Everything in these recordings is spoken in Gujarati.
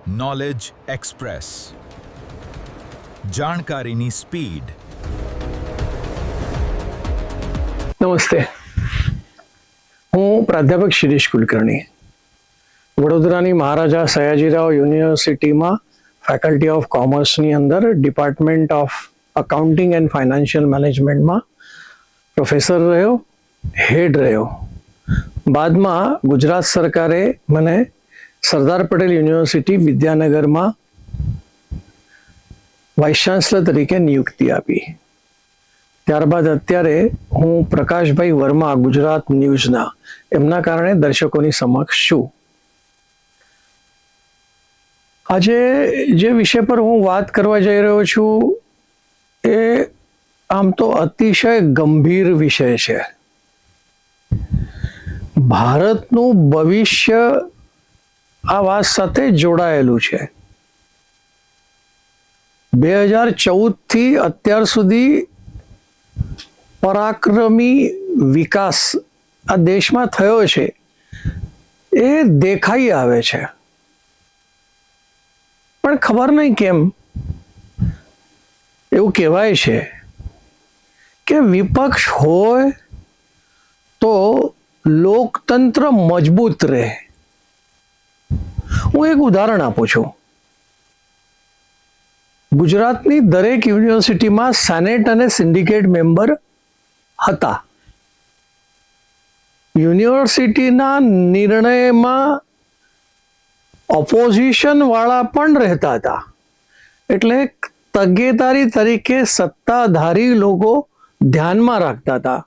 નોલેજ એક્સપ્રેસ, જાણકારીની સ્પીડ. નમસ્તે, હું પ્રાધ્યાપક શિરીષ કુલકર્ણી, વડોદરાની મહારાજા સયાજીરાવ યુનિવર્સિટીમાં ફેકલ્ટી ઓફ કોમર્સની અંદર department of accounting and financial મેનેજમેન્ટમાં પ્રોફેસર રહ્યો, હેડ રહ્યો. બાદમાં ગુજરાત સરકારે મને સરદાર પટેલ યુનિવર્સિટી વિદ્યાનગરમાં વાઇસ ચાન્સલર તરીકે નિયુક્તિ આપી. ત્યારબાદ અત્યારે હું પ્રકાશભાઈ વર્મા ગુજરાત ન્યૂઝના એમના કારણે દર્શકોની સમક્ષ છું. આજે જે વિષય પર હું વાત કરવા જઈ રહ્યો છું એ આમ તો અતિશય ગંભીર વિષય છે. ભારતનું ભવિષ્ય આ વાત સાથે જોડાયેલું છે. 2014 અત્યાર સુધી પરાક્રમી વિકાસ આ દેશમાં થયો છે એ દેખાઈ આવે છે, પણ ખબર નહીં કેમ એવું કહેવાય છે કે વિપક્ષ હોય તો લોકતંત્ર મજબૂત રહે. હું એક ઉદાહરણ આપું છું. ગુજરાતની દરેક યુનિવર્સિટીમાં સેનેટ અને સિન્ડિકેટ મેમ્બર હતા. યુનિવર્સિટીના નિર્ણયમાં ઓપોઝિશન વાળા પણ રહેતા હતા, એટલે તગેદારી તરીકે સત્તાધારી લોકો ધ્યાનમાં રાખતા હતા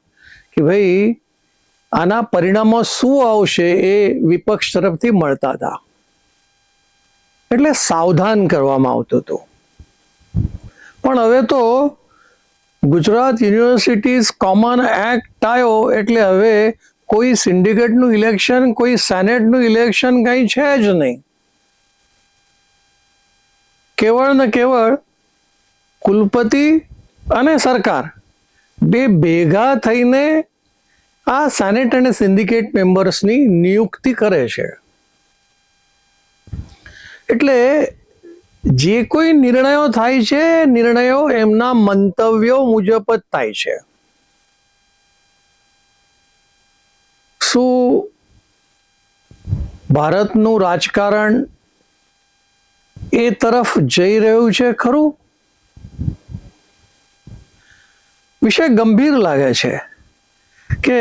કે ભાઈ આના પરિણામો શું આવશે એ વિપક્ષ તરફથી મળતા હતા, એટલે સાવધાન કરવામાં આવતું હતું. પણ હવે તો ગુજરાત યુનિવર્સિટીઝ કોમન એક્ટ આવ્યો એટલે હવે કોઈ સિન્ડિકેટનું ઇલેક્શન, કોઈ સેનેટનું ઇલેક્શન કંઈ છે જ નહીં. કેવળ ને કેવળ કુલપતિ અને સરકાર બે ભેગા થઈને આ સેનેટ અને સિન્ડિકેટ મેમ્બર્સની નિયુક્તિ કરે છે. એટલે જે કોઈ નિર્ણયો થાય છે, નિર્ણયો એમના મંતવ્યો મુજબ જ થાય છે. શું ભારતનું રાજકારણ એ તરફ જઈ રહ્યું છે ખરું? વિષય ગંભીર લાગે છે કે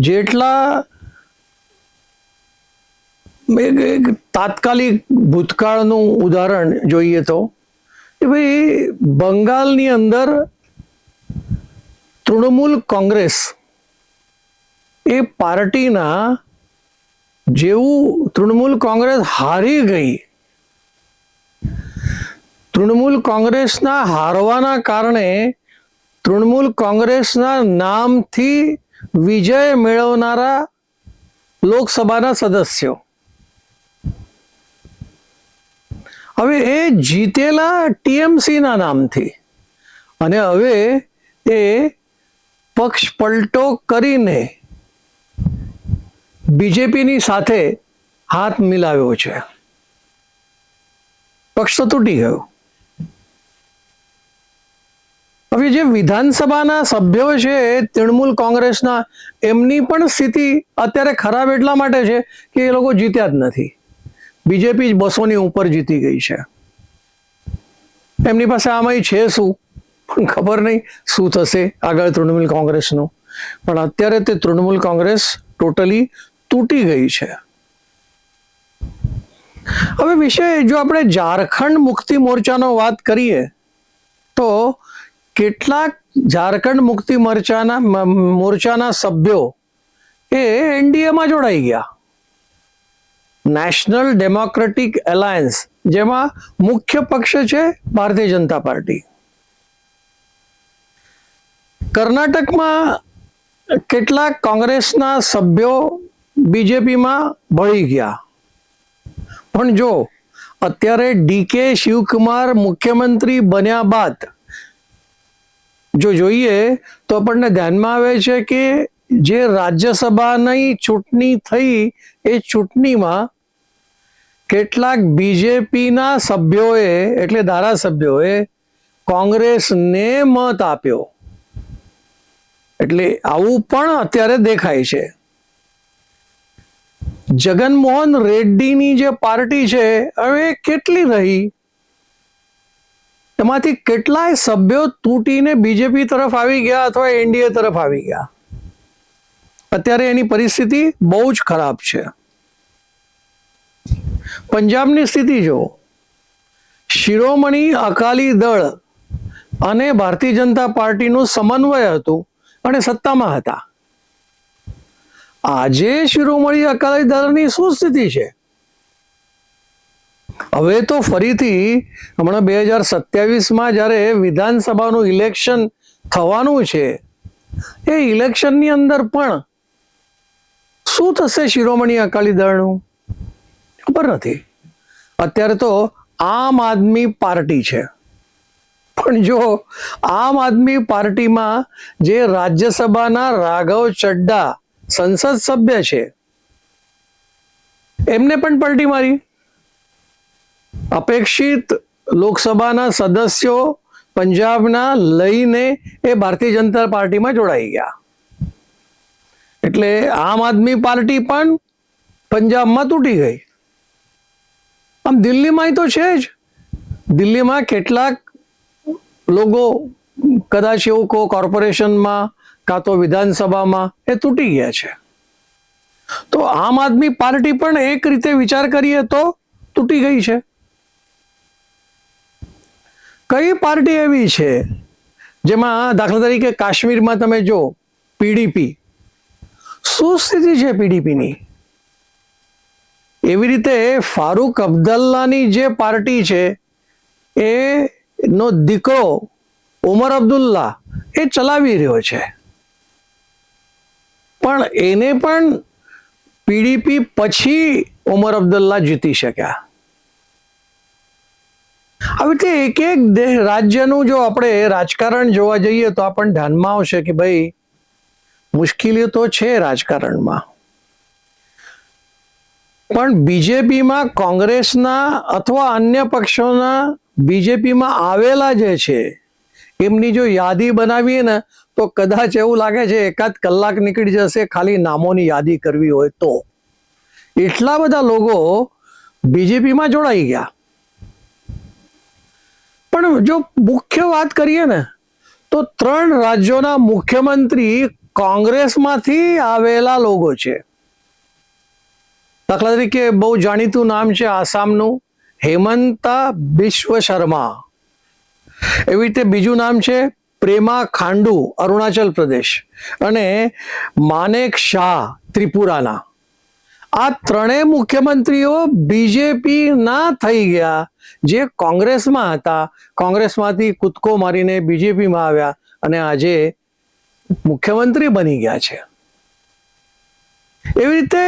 જેટલા તાત્કાલિક ભૂતકાળનું ઉદાહરણ જોઈએ તો કે ભાઈ બંગાળની અંદર તૃણમૂલ કોંગ્રેસ એ પાર્ટીના જેવું તૃણમૂલ કોંગ્રેસ હારી ગઈ, તૃણમૂલ કોંગ્રેસના હારવાના કારણે તૃણમૂલ કોંગ્રેસના નામથી વિજય મેળવનારા લોકસભાના સદસ્યો હવે એ જીતેલા ટીએમસીના નામથી, અને હવે એ પક્ષ પલટો કરીને બીજેપીની સાથે હાથ મિલાવ્યો છે. પક્ષ તો તૂટી ગયો. હવે જે વિધાનસભાના સભ્યો છે તૃણમૂલ કોંગ્રેસના, એમની પણ સ્થિતિ અત્યારે ખરાબ એટલા માટે છે કે એ લોકો જીત્યા જ નથી. બીજેપી જ 200ની ઉપર જીતી ગઈ છે. એમની પાસે આમાં છે શું પણ ખબર નહીં શું થશે આગળ તૃણમૂલ કોંગ્રેસનું. પણ અત્યારે તે તૃણમૂલ કોંગ્રેસ ટોટલી તૂટી ગઈ છે. હવે વિષય જો આપણે ઝારખંડ મુક્તિ મોરચાનો વાત કરીએ તો કેટલાક ઝારખંડ મુક્તિ મોરચાના સભ્યો એ એનડીએમાં જોડાઈ ગયા. નેશનલ ડેમોક્રેટિક એલાયન્સ, જેમાં મુખ્ય પક્ષ છે ભારતીય જનતા પાર્ટી. કર્ણાટકમાં કેટલાક કોંગ્રેસના સભ્યો બીજેપીમાં ભળી ગયા. પણ જો અત્યારે ડીકે શિવકુમાર મુખ્યમંત્રી બન્યા બાદ જો જોઈએ તો આપણને ધ્યાનમાં આવે છે કે જે રાજ્યસભાની ચૂંટણી થઈ એ ચૂંટણીમાં કેટલાક બીજેપીના સભ્યોએ એટલે ધારાસભ્યોએ કોંગ્રેસને મત આપ્યો. એટલે આવું પણ અત્યારે દેખાય છે. જગનમોહન રેડ્ડીની જે પાર્ટી છે હવે કેટલી રહી, એમાંથી કેટલાય સભ્યો તૂટીને બીજેપી તરફ આવી ગયા અથવા એનડીએ તરફ આવી ગયા. અત્યારે એની પરિસ્થિતિ બહુ જ ખરાબ છે. પંજાબની સ્થિતિ જો, શિરોમણી અકાલી દળ અને ભારતીય જનતા પાર્ટીનું સમન્વય હતું અને સત્તામાં હતા. આજે શિરોમણી અકાલી દળની શું સ્થિતિ છે? હવે તો ફરીથી હમણાં 2027માં જ્યારે વિધાનસભાનું ઇલેક્શન થવાનું છે, એ ઇલેક્શનની અંદર પણ શું થશે શિરોમણી અકાલી દળનું ખબર નથી. અત્યારે તો આમ આદમી પાર્ટી છે, પણ જો આમ આદમી પાર્ટીમાં જે રાજ્યસભાના રાઘવ ચડ્ડા સંસદ સભ્ય છે, એમને પણ પલટી મારી. અપેક્ષિત લોકસભાના સદસ્યો પંજાબના લઈને એ ભારતીય જનતા પાર્ટીમાં જોડાઈ ગયા. એટલે આમ આદમી પાર્ટી પણ પંજાબમાં તૂટી ગઈ. આમ દિલ્હીમાં તો છે જ. દિલ્હીમાં કેટલાક લોકો કદાચ એવું કહો કોર્પોરેશનમાં કાં તો વિધાનસભામાં એ તૂટી ગયા છે. તો આમ આદમી પાર્ટી પણ એક રીતે વિચાર કરીએ તો તૂટી ગઈ છે. કઈ પાર્ટી એવી છે જેમાં દાખલા તરીકે કાશ્મીરમાં તમે જો પીડીપી, શું સ્થિતિ છે પીડીપીની? એવી રીતે ફારૂક અબ્દુલ્લાની જે પાર્ટી છે એનો દીકરો ઉમર અબ્દુલ્લા એ ચલાવી રહ્યો છે, પણ એને પણ પીડીપી પછી ઉમર અબ્દુલ્લા જીતી શક્યા. આવી રીતે એક એક રાજ્યનું જો આપણે રાજકારણ જોવા જઈએ તો આપણને ધ્યાનમાં આવશે કે ભાઈ મુશ્કેલીઓ તો છે રાજકારણમાં. પણ બીજેપીમાં કોંગ્રેસના અથવા અન્ય પક્ષોના બીજેપીમાં આવેલા જે છે એમની જો યાદી બનાવીએ ને તો કદાચ એવું લાગે છે એકાદ કલાક નીકળી જશે ખાલી નામોની યાદી કરવી હોય તો. એટલા બધા લોકો બીજેપીમાં જોડાઈ ગયા. પણ જો મુખ્ય વાત કરીએ ને તો 3 રાજ્યોના મુખ્યમંત્રી કોંગ્રેસમાંથી આવેલા લોકો છે. દાખલા તરીકે બહુ જાણીતું નામ છે આસામનું હેમંતા બિશ્વ શર્મા. એવી રીતે બીજું નામ છે પ્રેમા ખાંડુ અરુણાચલ પ્રદેશ અને માનેક શાહ ત્રિપુરાના. આ 3 મુખ્યમંત્રીઓ બીજેપી ના થઈ ગયા, જે કોંગ્રેસમાં હતા. કોંગ્રેસમાંથી કૂદકો મારીને બીજેપીમાં આવ્યા અને આજે મુખ્યમંત્રી બની ગયા છે. એવી રીતે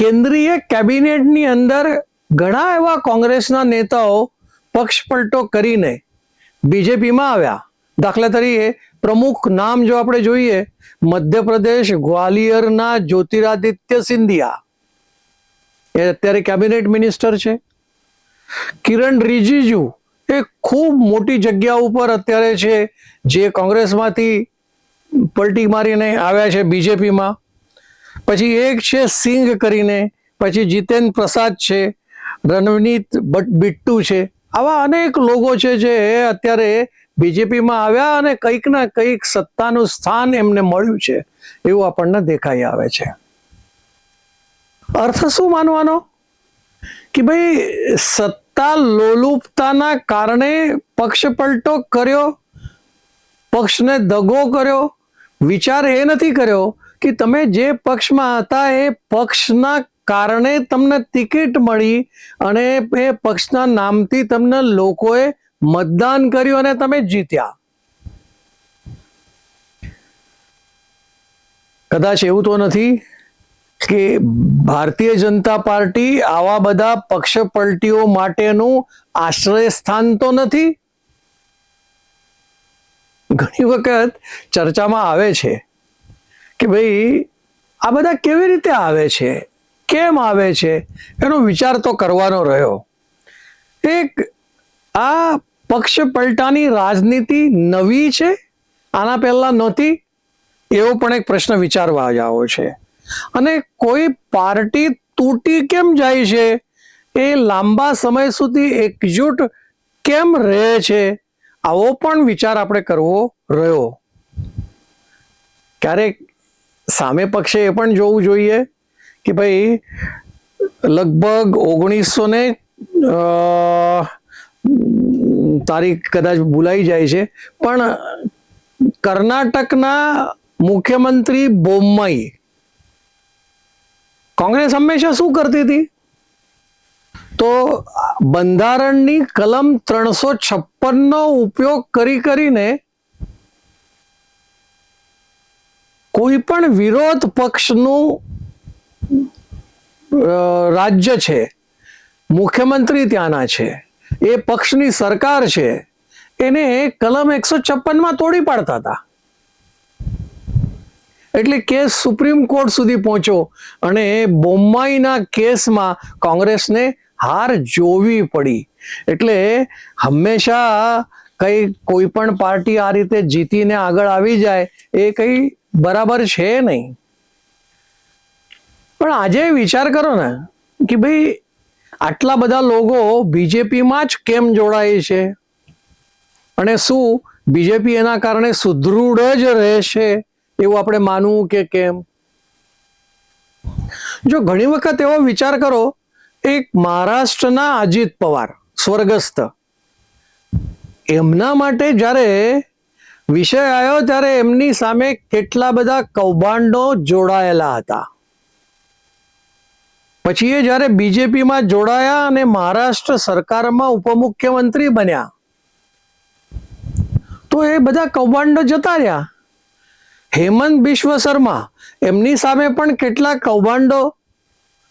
કેન્દ્રીય કેબિનેટની અંદર ઘણા એવા કોંગ્રેસના નેતાઓ પક્ષ પલટો કરીને બીજેપીમાં આવ્યા. દાખલા તરીકે પ્રમુખ નામ જો આપણે જોઈએ, મધ્યપ્રદેશ ગ્વાલિયરના જ્યોતિરાદિત્ય સિંધિયા એ અત્યારે કેબિનેટ મિનિસ્ટર છે. કિરણ રિજિજુ એ ખૂબ મોટી જગ્યા ઉપર અત્યારે છે, જે કોંગ્રેસમાંથી પલટી મારીને આવ્યા છે બીજેપીમાં. પછી એક છે સિંઘ કરીને, પછી જીતેન્દ્ર પ્રસાદ છે, રણનીત બિટ્ટુ છે. આવા અનેક લોકો છે જે અત્યારે બીજેપીમાં આવ્યા અને કંઈક ના કંઈક સત્તાનું સ્થાન એમને મળ્યું છે એવું આપણને દેખાઈ આવે છે. અર્થ શું માનવાનો કે ભાઈ સત્તા લોલુપતાના કારણે પક્ષ પલટો કર્યો, પક્ષને દગો કર્યો. વિચાર એ નથી કર્યો કે તમે જે પક્ષમાં હતા એ પક્ષના કારણે તમને ટિકિટ મળી અને એ પક્ષના નામથી તમને લોકોએ મતદાન કર્યું અને તમે જીત્યા. કદાચ એવું તો નથી કે ભારતીય જનતા પાર્ટી આવા બધા પક્ષ પલટીઓ માટેનું આશ્રય સ્થાન તો નથી? ઘણી વખત ચર્ચામાં આવે છે કે ભાઈ આ બધા કેવી રીતે આવે છે, કેમ આવે છે એનો વિચાર તો કરવાનો રહ્યો. એક આ પક્ષ પલટાની રાજનીતિ નવી છે, આના પહેલા નહોતી, એવો પણ એક પ્રશ્ન વિચારવા જાવો છે. અને કોઈ પાર્ટી તૂટી કેમ જાય છે, એ લાંબા સમય સુધી એકજૂટ કેમ રહે છે, આવો પણ વિચાર આપણે કરવો રહ્યો. ક્યારેક સામે પક્ષે એ પણ જોવું જોઈએ કે ભાઈ લગભગ 1900 તારીખ કદાચ ભૂલાઈ જાય છે, પણ કર્ણાટકના મુખ્યમંત્રી બોમ્માઈ, કોંગ્રેસ હંમેશા શું કરતી હતી, તો બંધારણની કલમ 356 નો ઉપયોગ કરીને કોઈ પણ વિરોધ પક્ષનું રાજ્ય છે, મુખ્યમંત્રી ત્યાંના છે, એ પક્ષની સરકાર છે, એને કલમ 156 માં તોડી પાડતા હતા. એટલે કેસ સુપ્રીમ કોર્ટ સુધી પહોંચ્યો અને બોમ્માઈના કેસમાં કોંગ્રેસને હાર જોવી પડી. એટલે હંમેશા કોઈ પણ પાર્ટી આ રીતે જીતીને આગળ આવી જાય એ કઈ બરાબર છે નહીં. પણ આજે વિચાર કરો ને કે ભાઈ આટલા બધા લોકો બીજેપીમાં જ કેમ જોડાય છે, અને શું બીજેપી એના કારણે સુદૃઢ જ રહેશે એવું આપણે માનવું કે કેમ? જો ઘણી વખત એવો વિચાર કરો, એક મહારાષ્ટ્રના અજીત પવાર સ્વર્ગસ્થ, એમના માટે જ્યારે વિષય આવ્યો ત્યારે એમની સામે કેટલા બધા કૌભાંડો જોડાયેલા હતા. પછી એ જ્યારે બીજેપીમાં જોડાયા અને મહારાષ્ટ્ર સરકારમાં ઉપમુખ્યમંત્રી બન્યા તો એ બધા કૌભાંડો જતા રહ્યા. હેમંત બિશ્વ શર્મા, એમની સામે પણ કેટલાક કૌભાંડો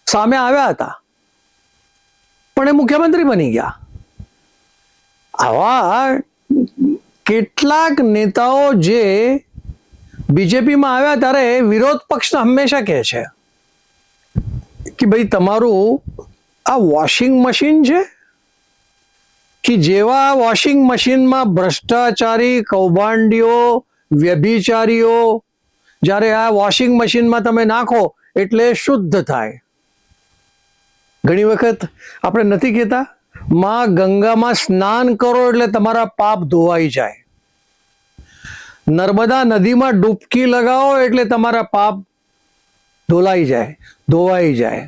સામે આવ્યા હતા, પણ એ મુખ્યમંત્રી બની ગયા. આવા કેટલાક નેતાઓ જે બીજેપીમાં આવ્યા ત્યારે વિરોધ પક્ષ હંમેશા કહે છે કે ભાઈ તમારું આ વોશિંગ મશીન છે, કે જેવા વોશિંગ મશીનમાં ભ્રષ્ટાચારી, કૌભાંડીઓ, વ્યભિચારીઓ જ્યારે આ વોશિંગ મશીનમાં તમે નાખો એટલે શુદ્ધ થાય. ઘણી વખત આપણે નથી કહેતા, માં ગંગામાં સ્નાન કરો એટલે તમારા પાપ ધોવાઈ જાય, નર્મદા નદીમાં ડૂબકી લગાવો એટલે તમારા પાપ ધોવાઈ જાય.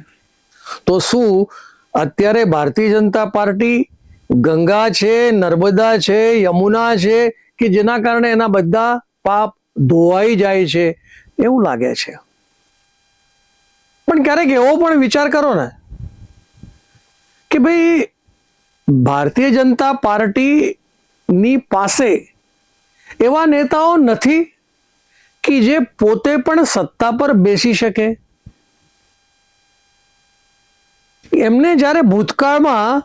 તો શું અત્યારે ભારતીય જનતા પાર્ટી ગંગા છે, નર્મદા છે, યમુના છે કે જેના કારણે એના બધા પાપ ધોવાઈ જાય છે એવું લાગે છે? પણ ક્યારેક એવો પણ વિચાર કરો ને કે ભાઈ ભારતીય જનતા પાર્ટીની પાસે એવા નેતાઓ નથી કે જે પોતે પણ સત્તા પર બેસી શકે. એમને જ્યારે ભૂતકાળમાં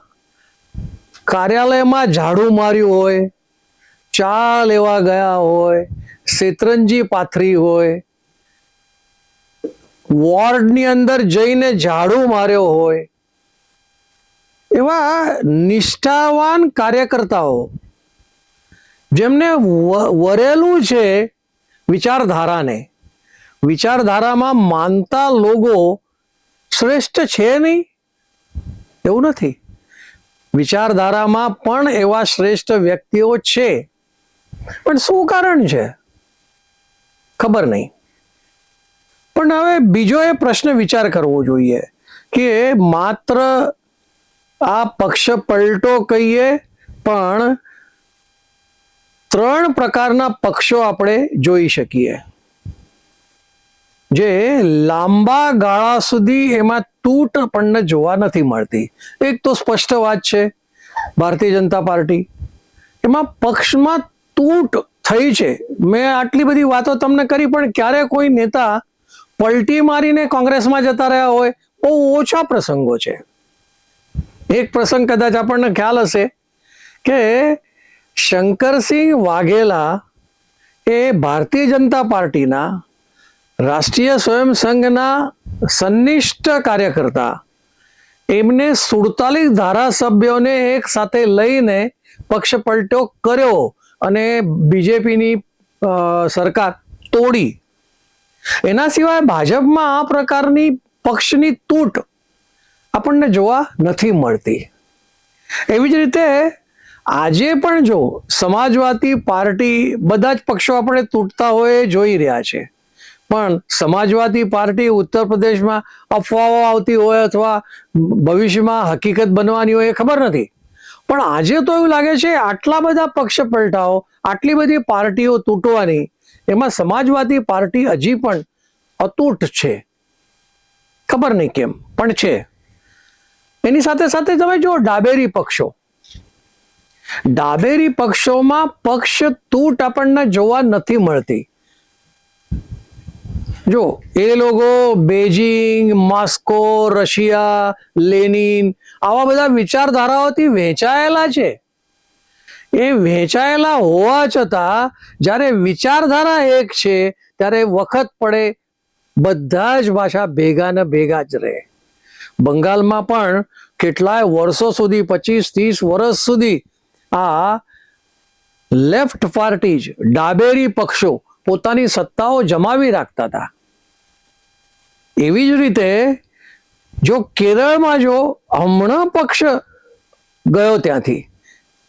કાર્યાલયમાં ઝાડુ માર્યું હોય, ચા લેવા ગયા હોય, શેતરંજી પાથરી હોય, વોર્ડની અંદર જઈને ઝાડુ માર્યો હોય, એવા નિષ્ઠાવાન કાર્યકર્તાઓ જેમને વરેલું છે વિચારધારાને, વિચારધારામાં માનતા લોકો શ્રેષ્ઠ છે નહીં એવું નથી. વિચારધારામાં પણ એવા શ્રેષ્ઠ વ્યક્તિઓ છે, પણ શું કારણ છે ખબર નહીં. પણ હવે બીજો એ પ્રશ્ન વિચાર કરવો જોઈએ કે માત્ર આ પક્ષ પલટો કહીએ, પણ 3 પ્રકારના પક્ષો આપણે જોઈ શકીએ જે લાંબા ગાળા સુધી એમાં તૂટ આપણને જોવા નથી મળતી. એક તો સ્પષ્ટ વાત છે, ભારતીય જનતા પાર્ટી, એમાં પક્ષમાં તૂટ થઈ છે. મેં આટલી બધી વાતો તમને કરી, પણ ક્યારે કોઈ નેતા પલટી મારીને કોંગ્રેસમાં જતા રહ્યા હોય બહુ ઓછા પ્રસંગો છે. એક પ્રસંગ કદાચ આપણને ખ્યાલ હશે કે શંકરસિંહ વાઘેલા એ ભારતીય જનતા પાર્ટીના રાષ્ટ્રીય સ્વયં સંઘના સંનિષ્ઠ કાર્યકર્તા એમને 47 ધારાસભ્યોને એક સાથે લઈને પક્ષ પલટો કર્યો અને બીજેપીની સરકાર તોડી. એના સિવાય ભાજપમાં આ પ્રકારની પક્ષની તૂટ આપણને જોવા નથી મળતી. એવી જ રીતે આજે પણ જો સમાજવાદી પાર્ટી, બધા જ પક્ષો આપણે તૂટતા હોય એ જોઈ રહ્યા છે, પણ સમાજવાદી પાર્ટી ઉત્તર પ્રદેશમાં અફવાઓ આવતી હોય અથવા ભવિષ્યમાં હકીકત બનવાની હોય એ ખબર નથી, પણ આજે તો એવું લાગે છે આટલા બધા પક્ષ પલટાઓ, આટલી બધી પાર્ટીઓ તૂટવાની, એમાં સમાજવાદી પાર્ટી હજી પણ અતૂટ છે. ખબર નહીં કેમ પણ છે. એની સાથે સાથે તમે જો ડાબેરી પક્ષો, ડાબેરી પક્ષોમાં પક્ષ તૂટ આપણને જોવા નથી મળતી. જો એ લોકો બેઇજિંગ, મોસ્કો, રશિયા, લેનિન આવા બધા વિચારધારાઓથી વહેંચાયેલા છે. એ વહેંચાયેલા હોવા છતાં જ્યારે વિચારધારા એક છે ત્યારે વખત પડે બધા જ પાછા ભેગા ને ભેગા જ રહે. બંગાળમાં પણ કેટલાય વર્ષો સુધી, 25-30 વર્ષ સુધી આ લેફ્ટ પાર્ટી જ, ડાબેરી પક્ષો પોતાની સત્તાઓ જમાવી રાખતા હતા. એવી જ રીતે જો કેરળમાં જો હમણાં પક્ષ ગયો ત્યાંથી,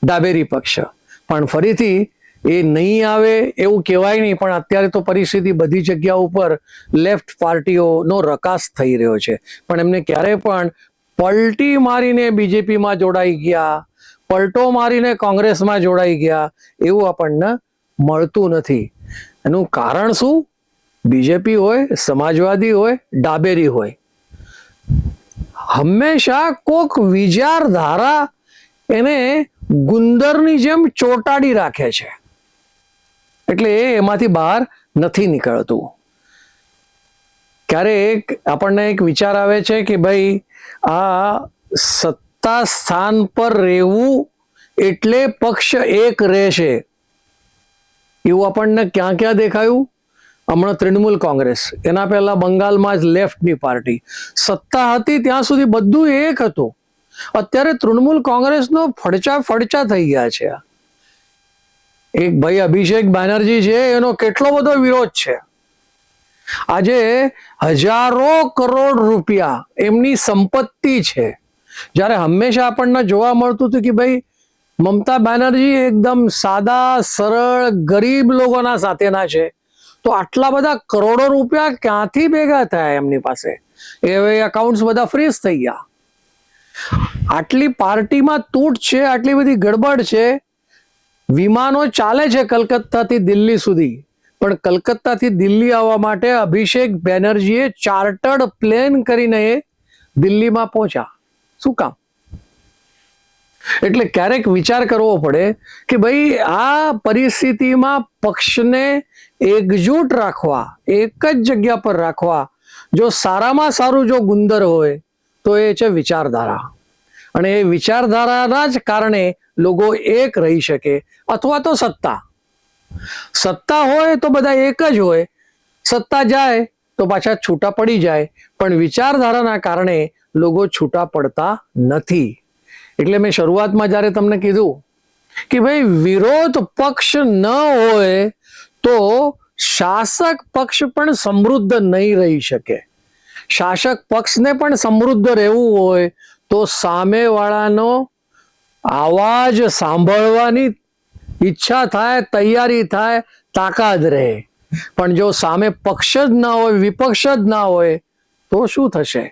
ડાબેરી પક્ષ, પણ ફરીથી એ નહીં આવે એવું કહેવાય નહીં, પણ અત્યારે તો પરિસ્થિતિ બધી જગ્યા ઉપર લેફ્ટ પાર્ટીઓનો રકાસ થઈ રહ્યો છે. પણ એમને ક્યારે પણ પલટી મારીને બીજેપીમાં જોડાઈ ગયા, પલટો મારીને કોંગ્રેસમાં જોડાઈ ગયા એવું આપણને મળતું નથી. એનું કારણ શું? બીજેપી હોય, સમાજવાદી હોય, ડાબેરી હોય, હંમેશા કોક વિચારધારા એને ગુંદરની જેમ ચોટાડી રાખે છે, એટલે એમાંથી બહાર નથી નીકળતું. ક્યારેક આપણને એક વિચાર આવે છે કે ભાઈ આ સત્તા સ્થાન પર રહેવું એટલે પક્ષ એક રહેશે, એવું આપણને ક્યાં ક્યાં દેખાયું? હમણાં તૃણમૂલ કોંગ્રેસ, એના પહેલા બંગાળમાં જ લેફ્ટની પાર્ટી સત્તા હતી ત્યાં સુધી બધું એક હતું. અત્યારે તૃણમૂલ કોંગ્રેસનો ફડચા થઈ ગયા છે. એક ભાઈ અભિષેક બેનર્જી છે, એનો કેટલો બધો વિરોધ છે. આજે હજારો કરોડ રૂપિયા એમની સંપત્તિ છે, જ્યારે હંમેશા આપણને જોવા મળતું હતું કે ભાઈ મમતા બેનર્જી એકદમ સાદા સરળ ગરીબ લોકોના સાથેના છે, તો આટલા બધા કરોડો રૂપિયા ક્યાંથી ભેગા થયા એમની પાસે? એ હવે એકાઉન્ટ્સ બધા ફ્રીઝ થઈ ગયા. આટલી પાર્ટીમાં તૂટ છે, આટલી બધી ગડબડ છે. વિમાનો ચાલે છે કલકત્તાથી દિલ્હી સુધી, પણ કલકત્તાથી દિલ્હી આવવા માટે અભિષેક બેનર્જીએ ચાર્ટર્ડ પ્લેન કરીને દિલ્હીમાં પહોંચ્યા. શું કામ? એટલે ક્યારેક વિચાર કરવો પડે કે ભાઈ આ પરિસ્થિતિમાં પક્ષને એકજૂટ રાખવા, એક જ જગ્યા પર રાખવા, જો સારામાં સારું જો ગુંદર હોય તો એ છે વિચારધારા. અને એ વિચારધારાના જ કારણે લોકો એક રહી શકે, અથવા તો સત્તા. સત્તા હોય તો બધા એક જ હોય, સત્તા જાય તો પાછા છૂટા પડી જાય, પણ વિચારધારાના કારણે લોકો છૂટા પડતા નથી. એટલે મેં શરૂઆતમાં જ્યારે તમને કીધું કે ભાઈ વિરોધ પક્ષ ન હોય તો શાસક પક્ષ પણ સમૃદ્ધ નહીં રહી શકે. શાસક પક્ષને પણ સમૃદ્ધ રહેવું હોય તો સામેવાળાનો આવાજ સાંભળવાની ઈચ્છા થાય, તૈયારી થાય, તાકાત રહે. પણ જો સામે પક્ષ જ ના હોય, વિપક્ષ જ ના હોય તો શું થશે?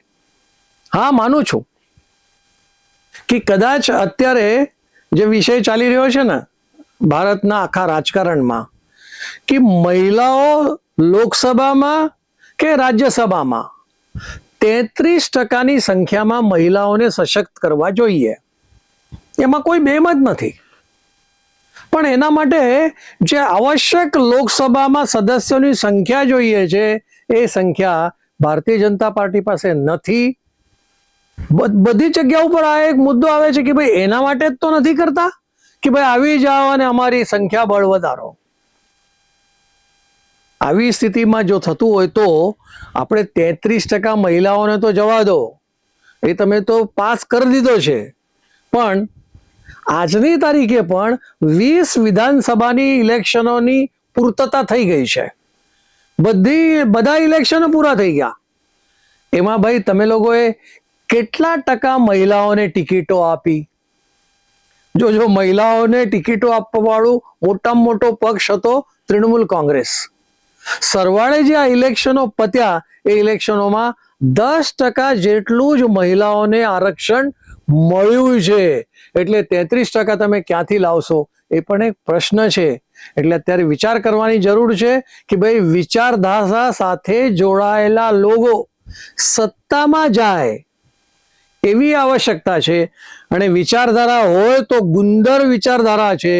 હા, માનું છું કે કદાચ અત્યારે જે વિષય ચાલી રહ્યો છે ને ભારતના આખા રાજકારણમાં, કે મહિલાઓ લોકસભામાં કે રાજ્યસભામાં 33% સંખ્યામાં મહિલાઓને સશક્ત કરવા જોઈએ, એમાં કોઈ બેમત નથી. પણ એના માટે જે આવશ્યક લોકસભામાં સદસ્યોની સંખ્યા જોઈએ છે એ સંખ્યા ભારતીય જનતા પાર્ટી પાસે નથી. બધી જગ્યા ઉપર આ એક મુદ્દો આવે છે કે ભાઈ એના માટે જ તો નથી કરતા કે ભાઈ આવી જાઓ અને અમારી સંખ્યા બળ વધારો. આવી સ્થિતિમાં જો થતું હોય તો આપણે 33% મહિલાઓને તો જવા દો, એ તમે તો પાસ કરી દીધો છે, પણ આજની તારીખે પણ 20 વિધાનસભાની ઇલેક્શનોની પૂર્તતા થઈ ગઈ છે. બધા ઇલેક્શનો પૂરા થઈ ગયા. એમાં ભાઈ તમે લોકોએ કેટલા ટકા મહિલાઓને ટિકિટો આપી? જો મહિલાઓને ટિકિટો આપવા વાળું મોટામાં મોટો પક્ષ હતો તૃણમૂલ કોંગ્રેસ. સરવાળે જે આ ઇલેક્શનો પત્યા એ ઇલેક્શનોમાં 10% જેટલું જ મહિલાઓને આરક્ષણ મળ્યું છે. એટલે 33% તમે ક્યાંથી લાવશો એ પણ એક પ્રશ્ન છે. એટલે અત્યારે વિચાર કરવાની જરૂર છે કે ભાઈ વિચારધારા સાથે જોડાયેલા લોકો સત્તામાં જાય એવી આવશ્યકતા છે. અને વિચારધારા હોય તો ગુંદર વિચારધારા છે,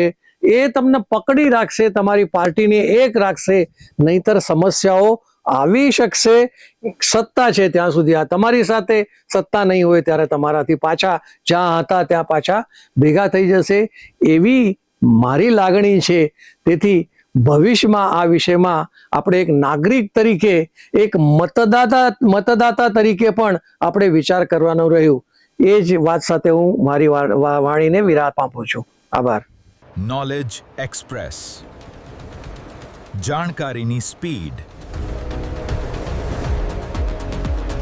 એ તમને પકડી રાખશે, તમારી પાર્ટીને એક રાખશે, નહીતર સમસ્યાઓ આવી શકશે. સત્તા છે ત્યાં સુધી આ તમારી સાથે, સત્તા નહીં હોય ત્યારે તમારાથી પાછા જ્યાં હતા ત્યાં પાછા ભેગા થઈ જશે, એવી મારી લાગણી છે. તેથી ભવિષ્યમાં આ વિષયમાં આપણે એક નાગરિક તરીકે, એક મતદાતા તરીકે પણ આપણે વિચાર કરવાનો રહ્યું. એ જ વાત સાથે હું મારી વાણીને વિરામ આપું છું. આભાર. નોલેજ એક્સપ્રેસ, જાણકારીની સ્પીડ.